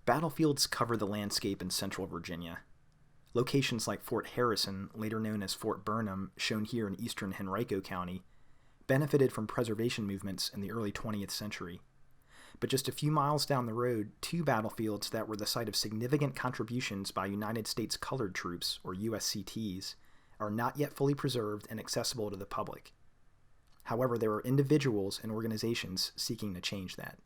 Battlefields cover the landscape in central Virginia. Locations like Fort Harrison, later known as Fort Burnham, shown here in eastern Henrico County, benefited from preservation movements in the early 20th century. But just a few miles down the road, two battlefields that were the site of significant contributions by United States Colored Troops, or USCTs, are not yet fully preserved and accessible to the public. However, there are individuals and organizations seeking to change that.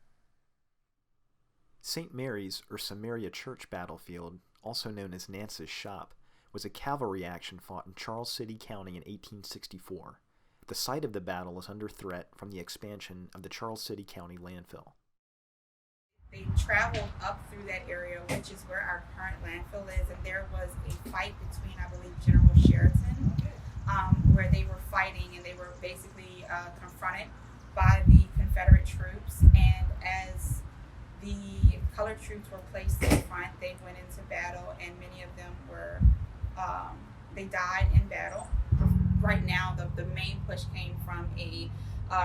St. Mary's, or Samaria Church battlefield, also known as Nance's Shop, was a cavalry action fought in Charles City County in 1864. The site of the battle is under threat from the expansion of the Charles City County landfill. They traveled up through that area, which is where our current landfill is, and there was a fight between, I believe, General Sheridan, where they were fighting, and they were basically confronted by the Confederate troops, and as the colored troops were placed in front, they went into battle, and many of them were, they died in battle. Right now, the main push came from a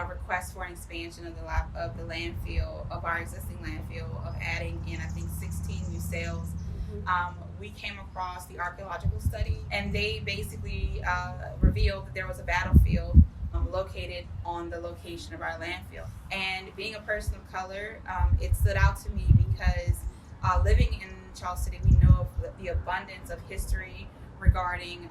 request for an expansion of the landfill, of our existing landfill, of adding in, I think, 16 new cells. We came across the archaeological study, and they basically revealed that there was a battlefield located on the location of our landfill. And being a person of color, it stood out to me because living in Charles City, we know of the abundance of history regarding,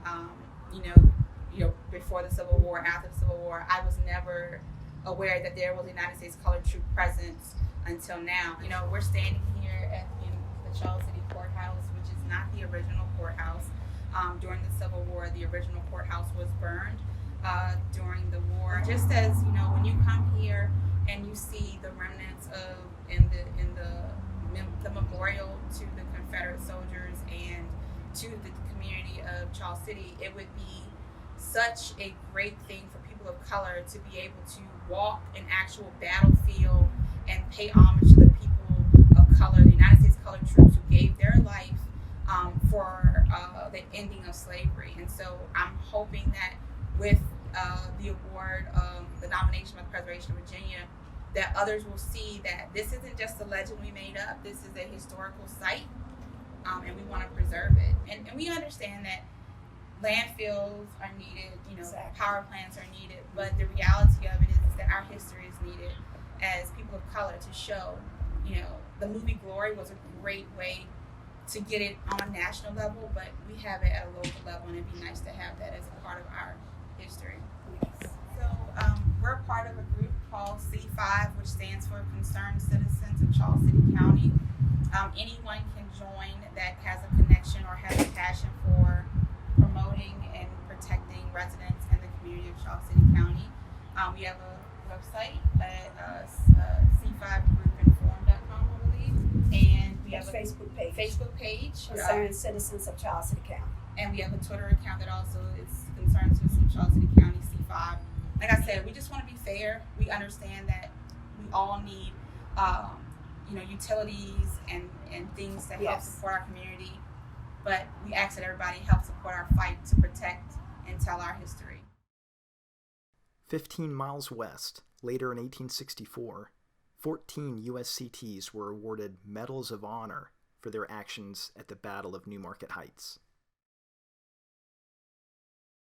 before the Civil War, after the Civil War. I was never aware that there was a United States Colored Troop presence until now. We're standing here in the Charles City Courthouse, which is not the original courthouse. During the Civil War, the original courthouse was burned during the war. Just as, when you come here and you see the remnants of, the memorial to the Confederate soldiers and to the community of Charles City, it would be such a great thing for people of color to be able to walk an actual battlefield and pay homage to the people of color, the United States Colored Troops who gave their life for the ending of slavery. And so I'm hoping that with the award, the nomination of Preservation of Virginia, that others will see that this isn't just a legend we made up. This is a historical site, and we want to preserve it. And we understand that landfills are needed, exactly. Power plants are needed, but the reality of it is that our history is needed as people of color to show, the movie Glory was a great way to get it on a national level, but we have it at a local level, and it'd be nice to have that as a part of our history. Yes. So we're part of a group called C5, which stands for Concerned Citizens of Charles City County. Anyone can join that has a connection or has a passion for promoting and protecting residents in the community of Charles City County. We have a website at c5groupinform.com, I believe, and we have a Facebook page, Concerned Citizens of Charles City County, and we have a Twitter account that also is Concerned Citizens of Charles City County C5. Like I said, we just want to be fair. We understand that we all need, utilities and things that help support our community. But we ask that everybody help support our fight to protect and tell our history. 15 miles west, later in 1864, 14 USCTs were awarded Medals of Honor for their actions at the Battle of Newmarket Heights.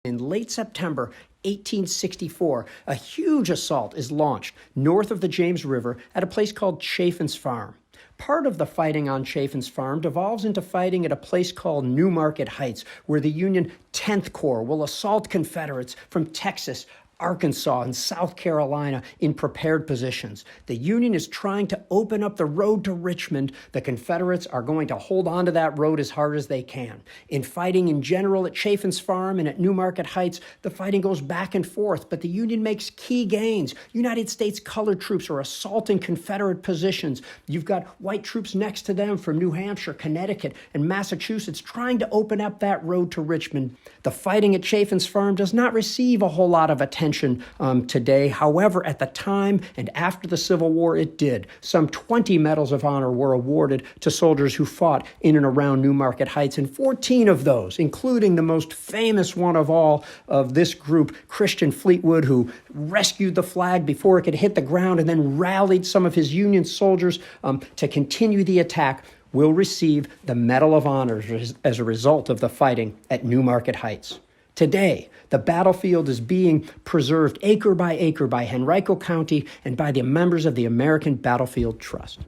In late September 1864, a huge assault is launched north of the James River at a place called Chaffin's Farm. Part of the fighting on Chaffin's Farm devolves into fighting at a place called Newmarket Heights, where the Union 10th Corps will assault Confederates from Texas, Arkansas, and South Carolina in prepared positions. The Union is trying to open up the road to Richmond. The Confederates are going to hold on to that road as hard as they can. In fighting in general at Chaffin's Farm and at Newmarket Heights, the fighting goes back and forth, but the Union makes key gains. United States Colored Troops are assaulting Confederate positions. You've got white troops next to them from New Hampshire, Connecticut, and Massachusetts trying to open up that road to Richmond. The fighting at Chaffin's Farm does not receive a whole lot of attention today. However, at the time and after the Civil War, it did. Some 20 Medals of Honor were awarded to soldiers who fought in and around Newmarket Heights, and 14 of those, including the most famous one of all of this group, Christian Fleetwood, who rescued the flag before it could hit the ground and then rallied some of his Union soldiers to continue the attack, will receive the Medal of Honor as a result of the fighting at Newmarket Heights. Today, the battlefield is being preserved acre by acre by Henrico County and by the members of the American Battlefield Trust.